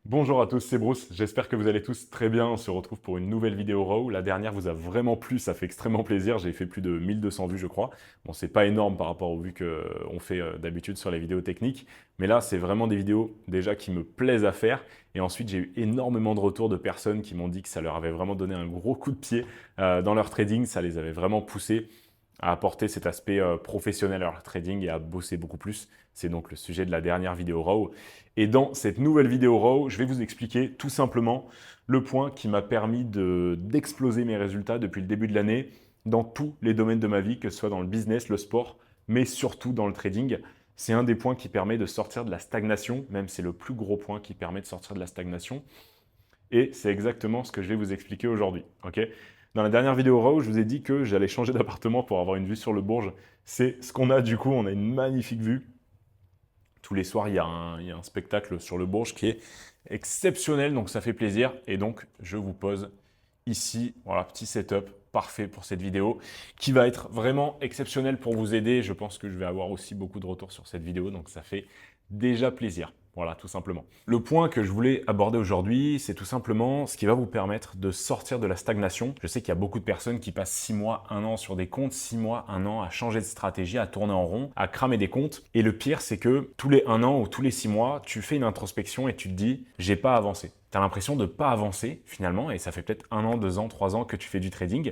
Bonjour à tous, c'est Bruce, j'espère que vous allez tous très bien, on se retrouve pour une nouvelle vidéo Raw. La dernière vous a vraiment plu, ça fait extrêmement plaisir, j'ai fait plus de 1200 vues je crois. Bon c'est pas énorme par rapport aux vues qu'on fait d'habitude sur les vidéos techniques, mais là c'est vraiment des vidéos déjà qui me plaisent à faire. Et ensuite j'ai eu énormément de retours de personnes qui m'ont dit que ça leur avait vraiment donné un gros coup de pied dans leur trading, ça les avait vraiment poussés à apporter cet aspect professionnel à leur trading et à bosser beaucoup plus. C'est donc le sujet de la dernière vidéo Raw. Et dans cette nouvelle vidéo Raw, je vais vous expliquer tout simplement le point qui m'a permis d'exploser mes résultats depuis le début de l'année dans tous les domaines de ma vie, que ce soit dans le business, le sport, mais surtout dans le trading. C'est un des points qui permet de sortir de la stagnation, même c'est le plus gros point qui permet de sortir de la stagnation. Et c'est exactement ce que je vais vous expliquer aujourd'hui. Ok. Dans la dernière vidéo Raw, je vous ai dit que j'allais changer d'appartement pour avoir une vue sur le Bourges. C'est ce qu'on a du coup, on a une magnifique vue. Tous les soirs, il y a un spectacle sur le Bourges qui est exceptionnel, donc ça fait plaisir. Et donc, je vous pose ici, voilà, petit setup parfait pour cette vidéo, qui va être vraiment exceptionnel pour vous aider. Je pense que je vais avoir aussi beaucoup de retours sur cette vidéo, donc ça fait déjà plaisir. Voilà, tout simplement. Le point que je voulais aborder aujourd'hui, c'est tout simplement ce qui va vous permettre de sortir de la stagnation. Je sais qu'il y a beaucoup de personnes qui passent 6 mois, 1 an sur des comptes, 6 mois, 1 an à changer de stratégie, à tourner en rond, à cramer des comptes. Et le pire, c'est que tous les 1 an ou tous les 6 mois, tu fais une introspection et tu te dis « j'ai pas avancé ». Tu as l'impression de ne pas avancer finalement, et ça fait peut-être 1 an, 2 ans, 3 ans que tu fais du trading,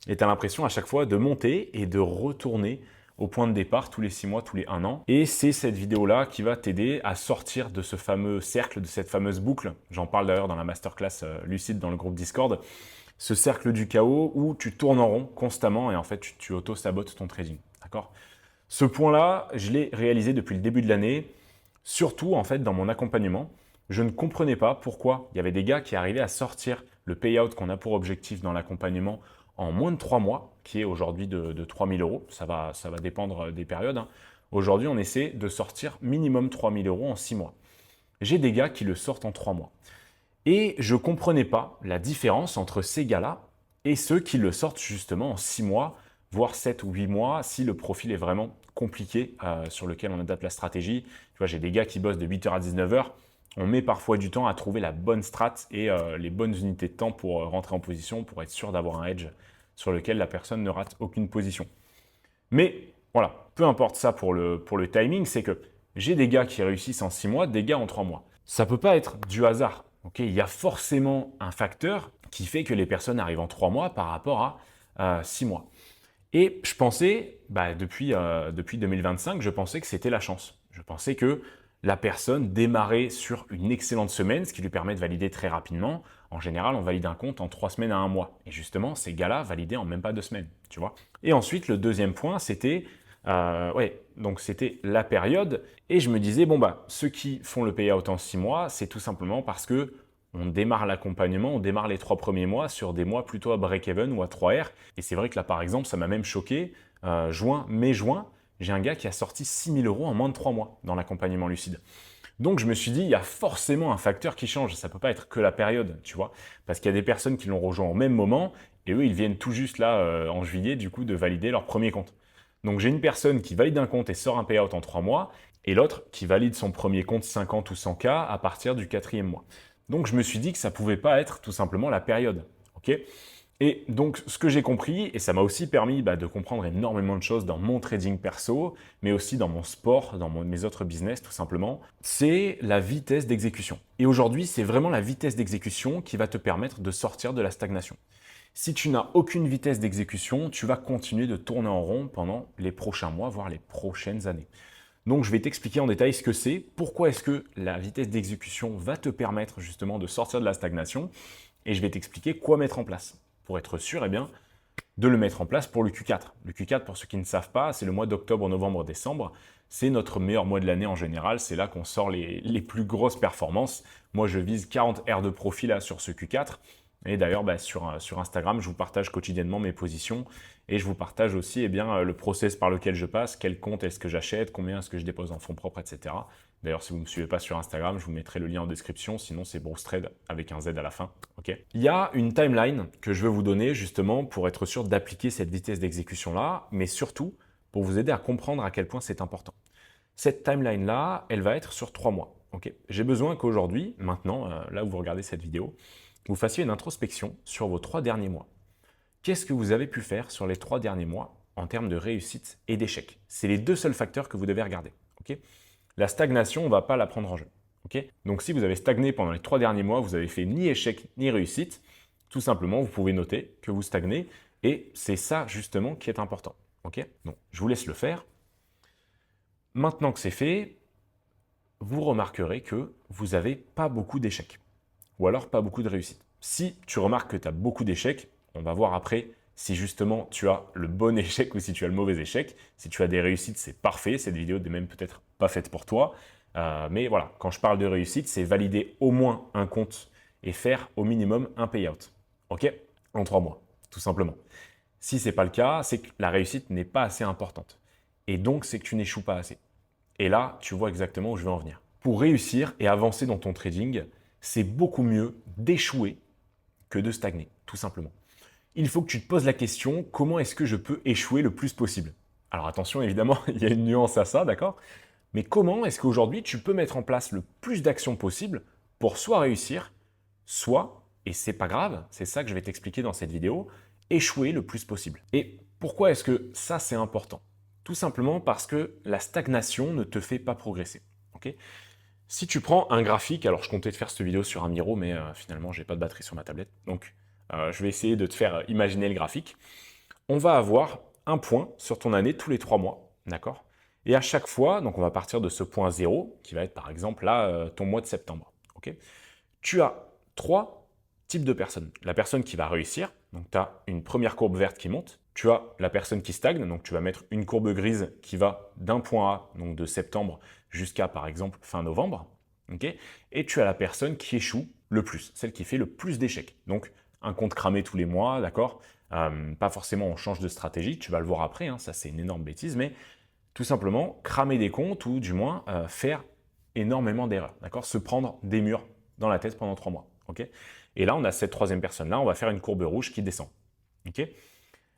et tu as l'impression à chaque fois de monter et de retourner au point de départ tous les 6 mois, tous les 1 an. Et c'est cette vidéo-là qui va t'aider à sortir de ce fameux cercle, de cette fameuse boucle. J'en parle d'ailleurs dans la masterclass Lucide dans le groupe Discord. Ce cercle du chaos où tu tournes en rond constamment et en fait tu auto-sabotes ton trading. D'accord ? Ce point-là, je l'ai réalisé depuis le début de l'année, surtout en fait dans mon accompagnement. Je ne comprenais pas pourquoi il y avait des gars qui arrivaient à sortir le payout qu'on a pour objectif dans l'accompagnement en moins de 3 mois, qui est aujourd'hui de 3 000 euros. Ça va dépendre des périodes. Hein. Aujourd'hui, on essaie de sortir minimum 3 000 euros en 6 mois. J'ai des gars qui le sortent en 3 mois. Et je ne comprenais pas la différence entre ces gars-là et ceux qui le sortent justement en 6 mois, voire 7 ou 8 mois, si le profil est vraiment compliqué sur lequel on adapte la stratégie. Tu vois, j'ai des gars qui bossent de 8h à 19h. On met parfois du temps à trouver la bonne strat et les bonnes unités de temps pour rentrer en position, pour être sûr d'avoir un edge sur lequel la personne ne rate aucune position. Mais voilà, peu importe ça pour le timing, c'est que j'ai des gars qui réussissent en 6 mois, des gars en 3 mois. Ça ne peut pas être du hasard. Okay, il y a forcément un facteur qui fait que les personnes arrivent en 3 mois par rapport à 6 mois. Et je pensais, depuis 2025, je pensais que c'était la chance. Je pensais que la personne démarrait sur une excellente semaine, ce qui lui permet de valider très rapidement. En général, on valide un compte en 3 semaines à 1 mois. Et justement, ces gars-là validaient en même pas 2 semaines, tu vois. Et ensuite, le deuxième point, c'était donc c'était la période. Et je me disais, ceux qui font le payout en 6 mois, c'est tout simplement parce que on démarre l'accompagnement, on démarre les 3 premiers mois sur des mois plutôt à break-even ou à 3R. Et c'est vrai que là, par exemple, ça m'a même choqué. Mai-juin, j'ai un gars qui a sorti 6 000 euros en moins de 3 mois dans l'accompagnement lucide. Donc je me suis dit, il y a forcément un facteur qui change. Ça ne peut pas être que la période, tu vois. Parce qu'il y a des personnes qui l'ont rejoint au même moment et eux, ils viennent tout juste là, en juillet, du coup, de valider leur premier compte. Donc j'ai une personne qui valide un compte et sort un payout en 3 mois et l'autre qui valide son premier compte 50 ou 100K à partir du 4e mois. Donc je me suis dit que ça pouvait pas être tout simplement la période. Ok ? Et donc ce que j'ai compris, et ça m'a aussi permis de comprendre énormément de choses dans mon trading perso, mais aussi dans mon sport, dans mes autres business tout simplement, c'est la vitesse d'exécution. Et aujourd'hui, c'est vraiment la vitesse d'exécution qui va te permettre de sortir de la stagnation. Si tu n'as aucune vitesse d'exécution, tu vas continuer de tourner en rond pendant les prochains mois, voire les prochaines années. Donc je vais t'expliquer en détail ce que c'est, pourquoi est-ce que la vitesse d'exécution va te permettre justement de sortir de la stagnation, et je vais t'expliquer quoi mettre en place pour être sûr de le mettre en place pour le Q4. Le Q4, pour ceux qui ne savent pas, c'est le mois d'octobre, novembre, décembre. C'est notre meilleur mois de l'année en général. C'est là qu'on sort les plus grosses performances. Moi, je vise 40 R de profit là sur ce Q4. Et d'ailleurs, sur Instagram, je vous partage quotidiennement mes positions et je vous partage aussi le process par lequel je passe, quel compte est-ce que j'achète, combien est-ce que je dépose en fonds propres, etc. D'ailleurs, si vous ne me suivez pas sur Instagram, je vous mettrai le lien en description. Sinon, c'est Bruce Trade avec un Z à la fin. Okay. Il y a une timeline que je vais vous donner justement pour être sûr d'appliquer cette vitesse d'exécution-là, mais surtout pour vous aider à comprendre à quel point c'est important. Cette timeline-là, elle va être sur 3 mois. ok? J'ai besoin qu'aujourd'hui, maintenant, là où vous regardez cette vidéo, vous fassiez une introspection sur vos 3 derniers mois. Qu'est-ce que vous avez pu faire sur les 3 derniers mois en termes de réussite et d'échec? C'est les 2 seuls facteurs que vous devez regarder, ok? La stagnation, on ne va pas la prendre en jeu, ok? Donc si vous avez stagné pendant les 3 derniers mois, vous n'avez fait ni échec ni réussite, tout simplement, vous pouvez noter que vous stagnez et c'est ça justement qui est important, ok? Donc je vous laisse le faire. Maintenant que c'est fait, vous remarquerez que vous n'avez pas beaucoup d'échecs ou alors pas beaucoup de réussite. Si tu remarques que tu as beaucoup d'échecs, on va voir après si justement tu as le bon échec ou si tu as le mauvais échec. Si tu as des réussites, c'est parfait. Cette vidéo n'est même peut-être pas faite pour toi. Mais voilà, quand je parle de réussite, c'est valider au moins un compte et faire au minimum un payout. OK? En 3 mois, tout simplement. Si ce n'est pas le cas, c'est que la réussite n'est pas assez importante. Et donc, c'est que tu n'échoues pas assez. Et là, tu vois exactement où je veux en venir. Pour réussir et avancer dans ton trading, c'est beaucoup mieux d'échouer que de stagner, tout simplement. Il faut que tu te poses la question, comment est-ce que je peux échouer le plus possible? Alors attention, évidemment, il y a une nuance à ça, d'accord? Mais comment est-ce qu'aujourd'hui, tu peux mettre en place le plus d'actions possible pour soit réussir, soit, et c'est pas grave, c'est ça que je vais t'expliquer dans cette vidéo, échouer le plus possible. Et pourquoi est-ce que ça, c'est important? Tout simplement parce que la stagnation ne te fait pas progresser, ok? Si tu prends un graphique, alors je comptais te faire cette vidéo sur un Miro, mais finalement, j'ai pas de batterie sur ma tablette, donc je vais essayer de te faire imaginer le graphique. On va avoir un point sur ton année tous les 3 mois, d'accord? Et à chaque fois, donc on va partir de ce point 0, qui va être par exemple là, ton mois de septembre, ok? Tu as 3 types de personnes. La personne qui va réussir, donc tu as une première courbe verte qui monte. Tu as la personne qui stagne, donc tu vas mettre une courbe grise qui va d'un point A, donc de septembre, jusqu'à par exemple fin novembre. Okay, et tu as la personne qui échoue le plus, celle qui fait le plus d'échecs. Donc un compte cramé tous les mois, d'accord? Pas forcément on change de stratégie, tu vas le voir après, hein, ça c'est une énorme bêtise, mais tout simplement cramer des comptes ou du moins faire énormément d'erreurs, d'accord? Se prendre des murs dans la tête pendant 3 mois, ok? Et là, on a cette troisième personne-là, on va faire une courbe rouge qui descend, ok?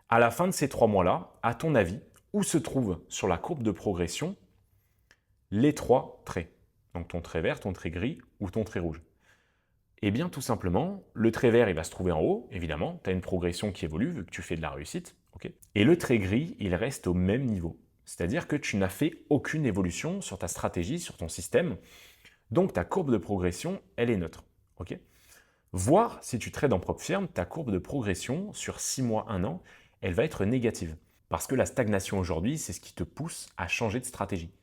À la fin de ces 3 mois-là, à ton avis, où se trouvent sur la courbe de progression les 3 traits? Donc ton trait vert, ton trait gris ou ton trait rouge? Eh bien, tout simplement, le trait vert, il va se trouver en haut, évidemment, tu as une progression qui évolue vu que tu fais de la réussite, ok? Et le trait gris, il reste au même niveau. C'est-à-dire que tu n'as fait aucune évolution sur ta stratégie, sur ton système, donc ta courbe de progression, elle est neutre, ok? Voir si tu trades en propre firme, ta courbe de progression sur 6 mois, 1 an, elle va être négative. Parce que la stagnation aujourd'hui, c'est ce qui te pousse à changer de stratégie.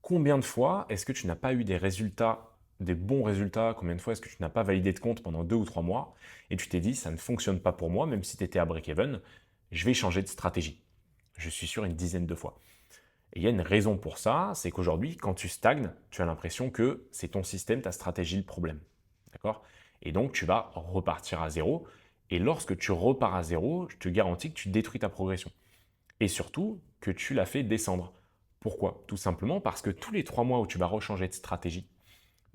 Combien de fois est-ce que tu n'as pas eu des résultats, des bons résultats? Combien de fois est-ce que tu n'as pas validé de compte pendant 2 ou 3 mois et tu t'es dit, ça ne fonctionne pas pour moi, même si tu étais à break-even, je vais changer de stratégie? Je suis sûr une dizaine de fois. Et il y a une raison pour ça, c'est qu'aujourd'hui, quand tu stagnes, tu as l'impression que c'est ton système, ta stratégie le problème. D'accord? Et donc, tu vas repartir à zéro. Et lorsque tu repars à zéro, je te garantis que tu détruis ta progression. Et surtout, que tu la fais descendre. Pourquoi? Tout simplement parce que tous les 3 mois où tu vas rechanger de stratégie,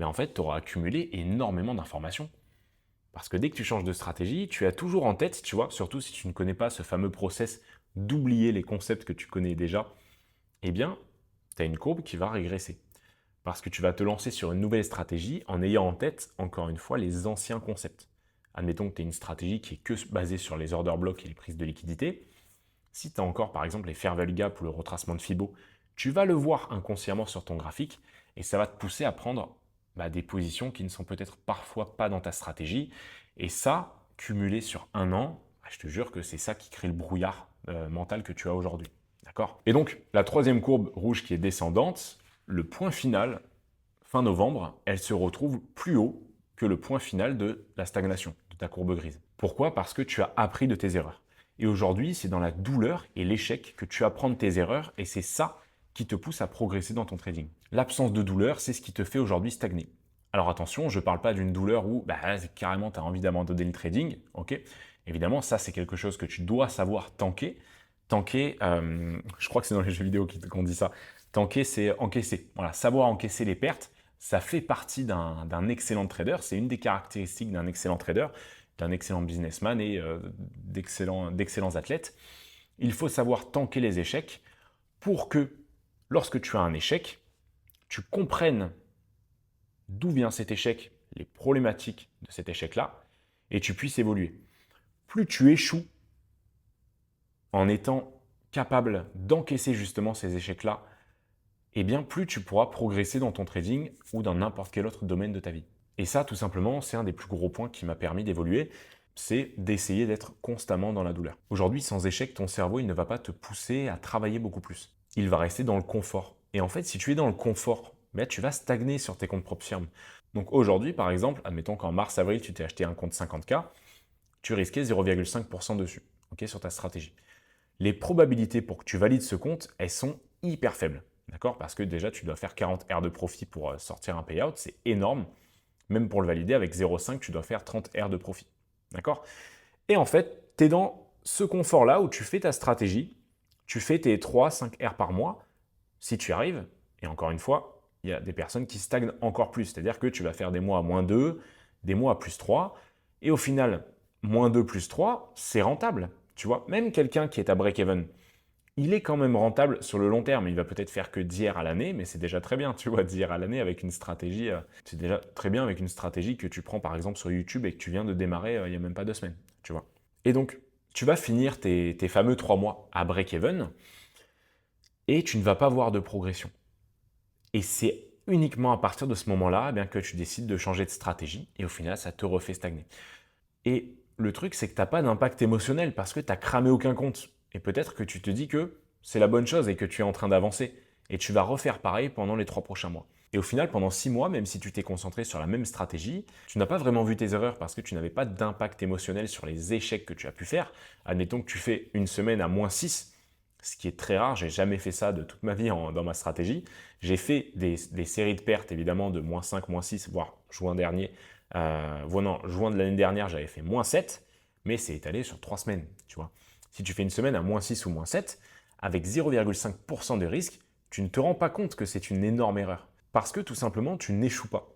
en fait, tu auras accumulé énormément d'informations. Parce que dès que tu changes de stratégie, tu as toujours en tête, tu vois, surtout si tu ne connais pas ce fameux process d'oublier les concepts que tu connais déjà, eh bien, tu as une courbe qui va régresser. Parce que tu vas te lancer sur une nouvelle stratégie en ayant en tête, encore une fois, les anciens concepts. Admettons que tu as une stratégie qui est que basée sur les order blocks et les prises de liquidité. Si tu as encore, par exemple, les fair value gap ou le retracement de Fibo, tu vas le voir inconsciemment sur ton graphique et ça va te pousser à prendre des positions qui ne sont peut-être parfois pas dans ta stratégie. Et ça, cumulé sur 1 an, je te jure que c'est ça qui crée le brouillard mental que tu as aujourd'hui. D'accord? Et donc, la troisième courbe rouge qui est descendante, le point final, fin novembre, elle se retrouve plus haut que le point final de la stagnation, de ta courbe grise. Pourquoi? Parce que tu as appris de tes erreurs. Et aujourd'hui, c'est dans la douleur et l'échec que tu apprends de tes erreurs et c'est ça qui te pousse à progresser dans ton trading. L'absence de douleur, c'est ce qui te fait aujourd'hui stagner. Alors attention, je ne parle pas d'une douleur où carrément tu as envie d'abandonner le trading, ok? Évidemment, ça c'est quelque chose que tu dois savoir tanker. Tanker, je crois que c'est dans les jeux vidéo qu'on dit ça. Tanker, c'est encaisser. Voilà, savoir encaisser les pertes, ça fait partie d'un excellent trader. C'est une des caractéristiques d'un excellent trader, d'un excellent businessman et d'excellents athlètes. Il faut savoir tanker les échecs pour que, lorsque tu as un échec, tu comprennes d'où vient cet échec, les problématiques de cet échec-là, et tu puisses évoluer. Plus tu échoues en étant capable d'encaisser justement ces échecs-là, eh bien plus tu pourras progresser dans ton trading ou dans n'importe quel autre domaine de ta vie. Et ça, tout simplement, c'est un des plus gros points qui m'a permis d'évoluer, c'est d'essayer d'être constamment dans la douleur. Aujourd'hui, sans échec, ton cerveau, il ne va pas te pousser à travailler beaucoup plus. Il va rester dans le confort. Et en fait, si tu es dans le confort, ben, tu vas stagner sur tes comptes propres firmes. Donc aujourd'hui, par exemple, admettons qu'en mars-avril, tu t'es acheté un compte 50K, tu risquais 0,5% dessus, ok, sur ta stratégie. Les probabilités pour que tu valides ce compte, elles sont hyper faibles. D'accord? Parce que déjà, tu dois faire 40 R de profit pour sortir un payout, c'est énorme. Même pour le valider, avec 0,5, tu dois faire 30 R de profit. D'accord? Et en fait, tu es dans ce confort-là où tu fais ta stratégie, tu fais tes 3-5 R par mois, si tu y arrives. Et encore une fois, il y a des personnes qui stagnent encore plus. C'est-à-dire que tu vas faire des mois à -2, des mois à +3. Et au final, -2 +3, c'est rentable. Tu vois, même quelqu'un qui est à break-even, il est quand même rentable sur le long terme. Il va peut-être faire que 10 R à l'année, mais c'est déjà très bien, tu vois, 10 R à l'année avec une stratégie. C'est déjà très bien avec une stratégie que tu prends par exemple sur YouTube et que tu viens de démarrer il n'y a même pas 2 semaines, tu vois. Et donc, tu vas finir tes fameux 3 mois à break-even et tu ne vas pas voir de progression. Et c'est uniquement à partir de ce moment-là que tu décides de changer de stratégie et au final, ça te refait stagner. Et le truc, c'est que tu n'as pas d'impact émotionnel parce que tu n'as cramé aucun compte. Et peut-être que tu te dis que c'est la bonne chose et que tu es en train d'avancer. Et tu vas refaire pareil pendant les 3 prochains mois. Et au final, pendant 6 mois, même si tu t'es concentré sur la même stratégie, tu n'as pas vraiment vu tes erreurs parce que tu n'avais pas d'impact émotionnel sur les échecs que tu as pu faire. Admettons que tu fais une semaine à -6, ce qui est très rare, j'ai jamais fait ça de toute ma vie dans ma stratégie. J'ai fait des séries de pertes évidemment de -5, -6, voire juin dernier. Juin de l'année dernière, j'avais fait -7, mais c'est étalé sur 3 semaines, tu vois. Si tu fais une semaine à -6 ou -7, avec 0,5% de risque, tu ne te rends pas compte que c'est une énorme erreur. Parce que tout simplement, tu n'échoues pas.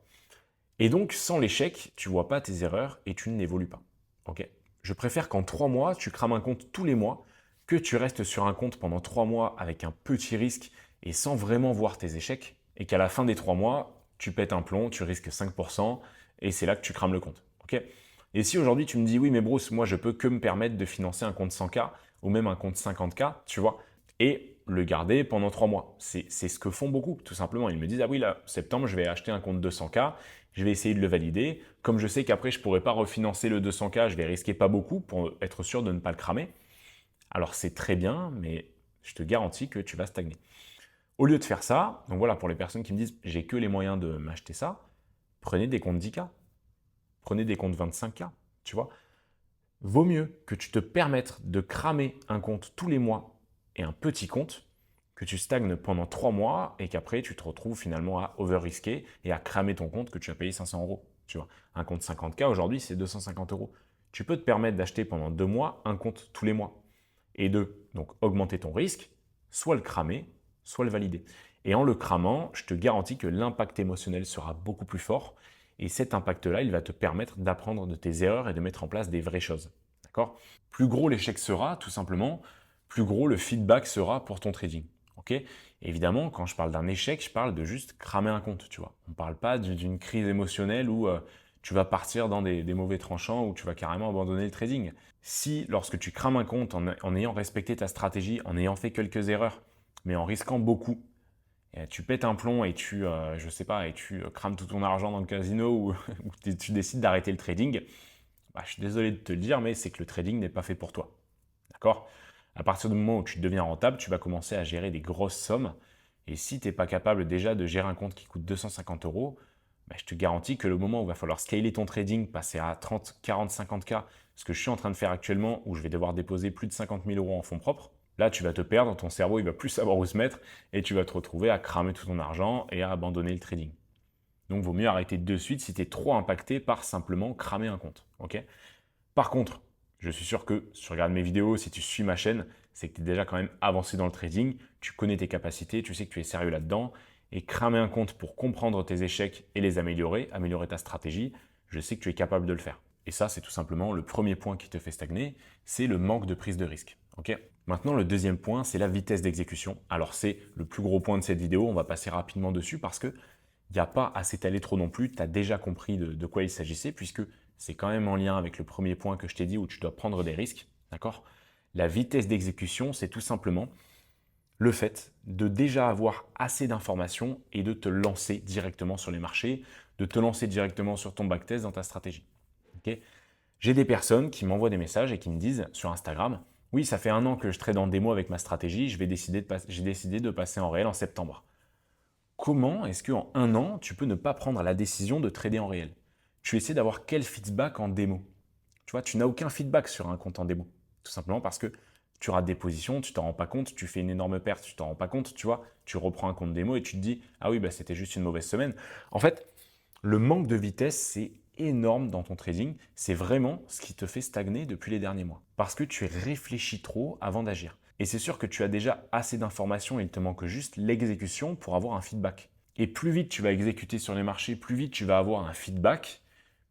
Et donc, sans l'échec, tu ne vois pas tes erreurs et tu n'évolues pas. Ok? Je préfère qu'en 3 mois, tu crames un compte tous les mois, que tu restes sur un compte pendant 3 mois avec un petit risque et sans vraiment voir tes échecs, et qu'à la fin des 3 mois, tu pètes un plomb, tu risques 5%, et c'est là que tu crames le compte. Ok? Et si aujourd'hui tu me dis, oui mais Bruce, moi je peux que me permettre de financer un compte 100K, ou même un compte 50K, tu vois, et le garder pendant 3 mois. C'est ce que font beaucoup, tout simplement. Ils me disent, ah oui, là, septembre, je vais acheter un compte 200K, je vais essayer de le valider. Comme je sais qu'après, je ne pourrai pas refinancer le 200K, je vais risquer pas beaucoup pour être sûr de ne pas le cramer. Alors c'est très bien, mais je te garantis que tu vas stagner. Au lieu de faire ça, donc voilà, pour les personnes qui me disent, j'ai que les moyens de m'acheter ça, prenez des comptes 10K, prenez des comptes 25K, tu vois. Vaut mieux que tu te permettes de cramer un compte tous les mois et un petit compte, que tu stagnes pendant 3 mois et qu'après tu te retrouves finalement à over-risquer et à cramer ton compte que tu as payé 500 euros. Tu vois, un compte 50K aujourd'hui c'est 250 euros. Tu peux te permettre d'acheter pendant 2 mois un compte tous les mois et de donc augmenter ton risque, soit le cramer, soit le valider. Et en le cramant, je te garantis que l'impact émotionnel sera beaucoup plus fort et cet impact-là, il va te permettre d'apprendre de tes erreurs et de mettre en place des vraies choses. D'accord? Plus gros l'échec sera, tout simplement, plus gros le feedback sera pour ton trading. Ok? Évidemment, quand je parle d'un échec, je parle de juste cramer un compte, tu vois. On ne parle pas d'une crise émotionnelle où tu vas partir dans des mauvais tranchants, où tu vas carrément abandonner le trading. Si, lorsque tu crames un compte en ayant respecté ta stratégie, en ayant fait quelques erreurs, mais en risquant beaucoup, et tu pètes un plomb et je sais pas, et tu crames tout ton argent dans le casino ou, ou tu décides d'arrêter le trading, bah, je suis désolé de te le dire, mais c'est que le trading n'est pas fait pour toi. D'accord? À partir du moment où tu deviens rentable, tu vas commencer à gérer des grosses sommes. Et si tu n'es pas capable déjà de gérer un compte qui coûte 250 euros, bah, je te garantis que le moment où il va falloir scaler ton trading, passer à 30, 40, 50K, ce que je suis en train de faire actuellement, où je vais devoir déposer plus de 50 000 euros en fonds propres, là tu vas te perdre, ton cerveau il va plus savoir où se mettre et tu vas te retrouver à cramer tout ton argent et à abandonner le trading. Donc, vaut mieux arrêter de suite si tu es trop impacté par simplement cramer un compte. Ok? Par contre, je suis sûr que si tu regardes mes vidéos, si tu suis ma chaîne, c'est que tu es déjà quand même avancé dans le trading, tu connais tes capacités, tu sais que tu es sérieux là-dedans, et cramer un compte pour comprendre tes échecs et les améliorer, améliorer ta stratégie, je sais que tu es capable de le faire. Et ça, c'est tout simplement le premier point qui te fait stagner, c'est le manque de prise de risque. Ok? Maintenant, le deuxième point, c'est la vitesse d'exécution. Alors, c'est le plus gros point de cette vidéo, on va passer rapidement dessus parce que Il n'y a pas à s'étaler trop non plus, tu as déjà compris de quoi il s'agissait, puisque c'est quand même en lien avec le premier point que je t'ai dit où tu dois prendre des risques, d'accord? La vitesse d'exécution, c'est tout simplement le fait de déjà avoir assez d'informations et de te lancer directement sur les marchés, de te lancer directement sur ton backtest dans ta stratégie. Ok. J'ai des personnes qui m'envoient des messages et qui me disent sur Instagram, oui, ça fait 1 an que je trade en démo avec ma stratégie, j'ai décidé de passer en réel en septembre. Comment est-ce qu'en 1 an, tu peux ne pas prendre la décision de trader en réel? Tu essaies d'avoir quel feedback en démo? Tu vois, tu n'as aucun feedback sur un compte en démo. Tout simplement parce que tu rates des positions, tu t'en rends pas compte, tu fais une énorme perte, tu t'en rends pas compte, tu vois, tu reprends un compte démo et tu te dis, ah oui, bah, c'était juste une mauvaise semaine. En fait, le manque de vitesse, c'est énorme dans ton trading. C'est vraiment ce qui te fait stagner depuis les derniers mois. Parce que tu réfléchis trop avant d'agir. Et c'est sûr que tu as déjà assez d'informations, il te manque juste l'exécution pour avoir un feedback. Et plus vite tu vas exécuter sur les marchés, plus vite tu vas avoir un feedback,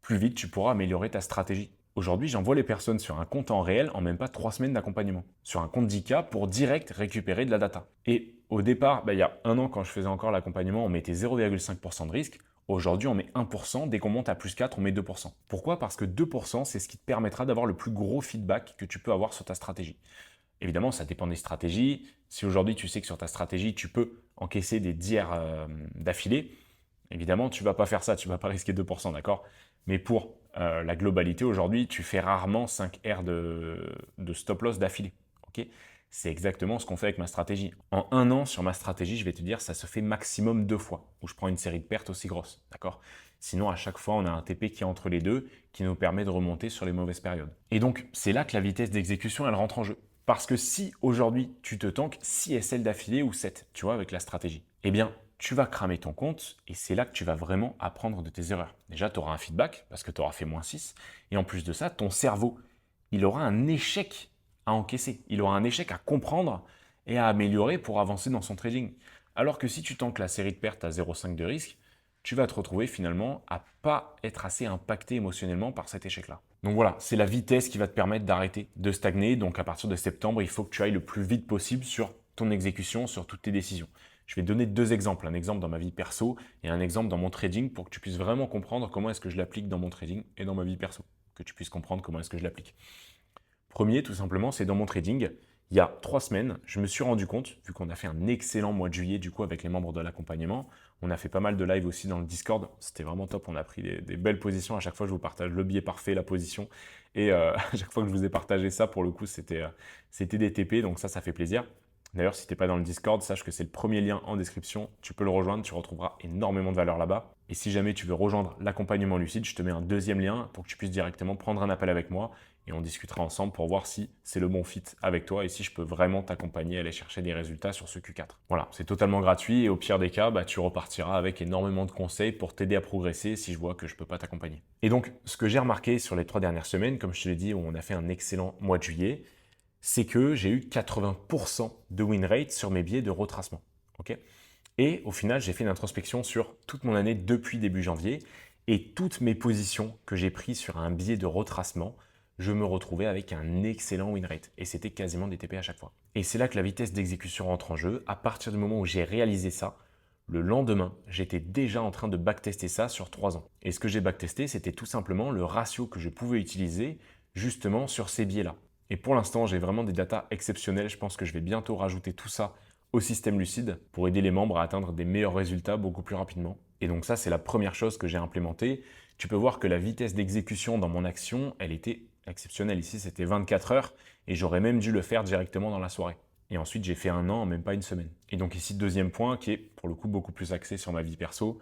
plus vite tu pourras améliorer ta stratégie. Aujourd'hui, j'envoie les personnes sur un compte en réel en même pas 3 semaines d'accompagnement, sur un compte 10K pour direct récupérer de la data. Et au départ, il y a 1 an, quand je faisais encore l'accompagnement, on mettait 0,5% de risque. Aujourd'hui, on met 1%. Dès qu'on monte à plus 4, on met 2%. Pourquoi? Parce que 2%, c'est ce qui te permettra d'avoir le plus gros feedback que tu peux avoir sur ta stratégie. Évidemment, ça dépend des stratégies. Si aujourd'hui, tu sais que sur ta stratégie, tu peux encaisser des DIR d'affilée, évidemment, tu ne vas pas faire ça, tu ne vas pas risquer 2%, d'accord? Mais pour la globalité, aujourd'hui, tu fais rarement 5 R de stop loss d'affilée. Ok. C'est exactement ce qu'on fait avec ma stratégie. En 1 an, sur ma stratégie, je vais te dire, ça se fait maximum 2 fois, où je prends une série de pertes aussi grosses, d'accord? Sinon, à chaque fois, on a un TP qui est entre les deux, qui nous permet de remonter sur les mauvaises périodes. Et donc, c'est là que la vitesse d'exécution, elle rentre en jeu. Parce que si aujourd'hui, tu te tankes 6 SL d'affilée ou 7, tu vois, avec la stratégie, eh bien, tu vas cramer ton compte et c'est là que tu vas vraiment apprendre de tes erreurs. Déjà, tu auras un feedback parce que tu auras fait -6. Et en plus de ça, ton cerveau, il aura un échec à encaisser. Il aura un échec à comprendre et à améliorer pour avancer dans son trading. Alors que si tu tankes la série de pertes à 0,5 de risque, tu vas te retrouver finalement à pas être assez impacté émotionnellement par cet échec-là. Donc voilà, c'est la vitesse qui va te permettre d'arrêter de stagner. Donc à partir de septembre, il faut que tu ailles le plus vite possible sur ton exécution, sur toutes tes décisions. Je vais te donner 2 exemples, un exemple dans ma vie perso et un exemple dans mon trading pour que tu puisses vraiment comprendre comment est-ce que je l'applique dans mon trading et dans ma vie perso, que tu puisses comprendre comment est-ce que je l'applique. Premier, tout simplement, c'est dans mon trading. Il y a 3 semaines, je me suis rendu compte, vu qu'on a fait un excellent mois de juillet du coup avec les membres de l'accompagnement, on a fait pas mal de live aussi dans le Discord, c'était vraiment top, on a pris des belles positions, à chaque fois je vous partage le biais parfait, la position, et à chaque fois que je vous ai partagé ça, pour le coup, c'était des TP, donc ça fait plaisir. D'ailleurs, si tu n'es pas dans le Discord, sache que c'est le premier lien en description, tu peux le rejoindre, tu retrouveras énormément de valeur là-bas. Et si jamais tu veux rejoindre l'accompagnement lucide, je te mets un deuxième lien pour que tu puisses directement prendre un appel avec moi et on discutera ensemble pour voir si c'est le bon fit avec toi et si je peux vraiment t'accompagner à aller chercher des résultats sur ce Q4. Voilà, c'est totalement gratuit et au pire des cas, tu repartiras avec énormément de conseils pour t'aider à progresser si je vois que je ne peux pas t'accompagner. Et donc, ce que j'ai remarqué sur les 3 dernières semaines, comme je te l'ai dit, où on a fait un excellent mois de juillet, c'est que j'ai eu 80% de win rate sur mes billets de retracement. Okay. Et au final, j'ai fait une introspection sur toute mon année depuis début janvier et toutes mes positions que j'ai prises sur un billet de retracement, je me retrouvais avec un excellent win rate et c'était quasiment des TP à chaque fois. Et c'est là que la vitesse d'exécution rentre en jeu. À partir du moment où j'ai réalisé ça, le lendemain, j'étais déjà en train de backtester ça sur 3 ans. Et ce que j'ai backtesté, c'était tout simplement le ratio que je pouvais utiliser justement sur ces billets-là. Et pour l'instant, j'ai vraiment des datas exceptionnelles. Je pense que je vais bientôt rajouter tout ça au système lucide pour aider les membres à atteindre des meilleurs résultats beaucoup plus rapidement. Et donc ça, c'est la première chose que j'ai implémentée. Tu peux voir que la vitesse d'exécution dans mon action, elle était exceptionnelle. Ici, c'était 24 heures et j'aurais même dû le faire directement dans la soirée. Et ensuite, j'ai fait 1 an en même pas une semaine. Et donc ici, deuxième point qui est pour le coup beaucoup plus axé sur ma vie perso.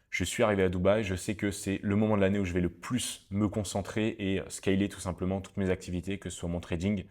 Je suis arrivé à Dubaï, je sais que c'est le moment de l'année où je vais le plus me concentrer et scaler tout simplement toutes mes activités, que ce soit mon trading,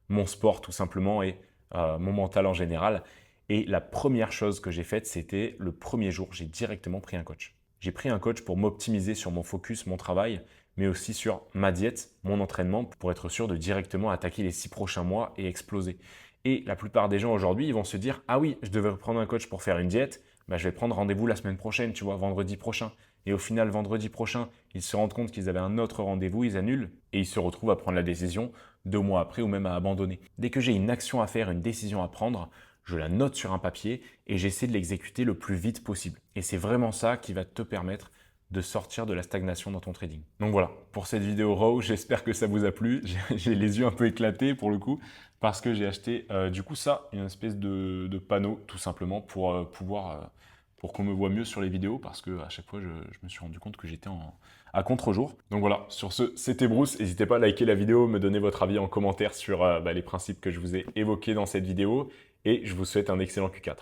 mon sport tout simplement et mon mental en général. Et la première chose que j'ai faite, c'était le premier jour, j'ai directement pris un coach. J'ai pris un coach pour m'optimiser sur mon focus, mon travail, mais aussi sur ma diète, mon entraînement, pour être sûr de directement attaquer les 6 prochains mois et exploser. Et la plupart des gens aujourd'hui, ils vont se dire « Ah oui, je devais prendre un coach pour faire une diète, je vais prendre rendez-vous la semaine prochaine, tu vois, vendredi prochain. » Et au final, vendredi prochain, ils se rendent compte qu'ils avaient un autre rendez-vous, ils annulent et ils se retrouvent à prendre la décision 2 mois après ou même à abandonner. Dès que j'ai une action à faire, une décision à prendre, je la note sur un papier et j'essaie de l'exécuter le plus vite possible. Et c'est vraiment ça qui va te permettre de sortir de la stagnation dans ton trading. Donc voilà, pour cette vidéo RAW, j'espère que ça vous a plu. J'ai les yeux un peu éclatés pour le coup, parce que j'ai acheté du coup ça, une espèce de panneau tout simplement pour pour qu'on me voit mieux sur les vidéos, parce que à chaque fois je me suis rendu compte que j'étais à contre-jour. Donc voilà, sur ce, c'était Bruce. N'hésitez pas à liker la vidéo, me donner votre avis en commentaire sur les principes que je vous ai évoqués dans cette vidéo, et je vous souhaite un excellent Q4.